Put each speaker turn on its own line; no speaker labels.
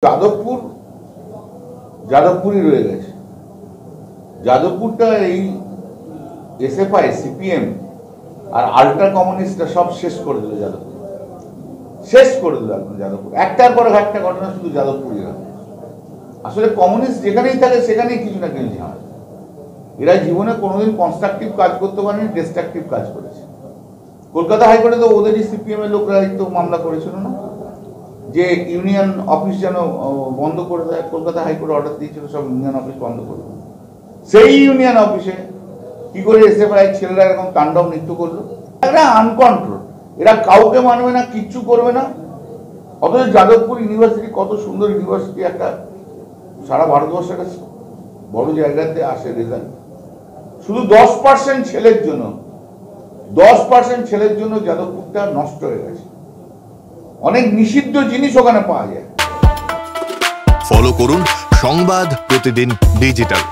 যাদবপুর যাদবপুরই রয়ে গেছে। যাদবপুরটা এই এসএফআই, সিপিএম আর আল্ট্রা কমিউনিস্টরা সব শেষ করে দিল। যাদবপুর শেষ করে দিল একদম। যাদবপুর একটার পর একটা ঘটনা শুধু যাদবপুরই হয়। আসলে কমিউনিস্ট যেখানেই থাকে সেখানেই কিছু না কিছু ঝামেলা। এরা জীবনে কোনোদিন কনস্ট্রাকটিভ কাজ করতে পারেনি, ডিস্ট্রাকটিভ কাজ করেছে। কলকাতা হাইকোর্টে তো ওদেরই সিপিএম এর লোকরা তো মামলা করেছিল না, যে ইউনিয়ন অফিস যেন বন্ধ করে দেয়। কলকাতা হাইকোর্ট অর্ডার দিয়েছিল সব ইউনিয়ন অফিস বন্ধ করে দেয়। সেই ইউনিয়ন অফিসে কি করে এসএফআই ছেলেরা এরকম তাণ্ডব নৃত্য করলো। এরা আনকন্ট্রোল, এরা কাউকে মানবে না, কিচ্ছু করবে না। অথচ যাদবপুর ইউনিভার্সিটি কত সুন্দর ইউনিভার্সিটি, একটা সারা ভারতবর্ষের বড় জায়গাতে আসে রেজাল্ট। শুধু 10% ছেলের জন্য 10% ছেলের জন্য যাদবপুরটা নষ্ট হয়ে গেছে। অনেক নিষিদ্ধ জিনিস ওখানে পাওয়া যায়।
ফলো করুন সংবাদ প্রতিদিন ডিজিটাল।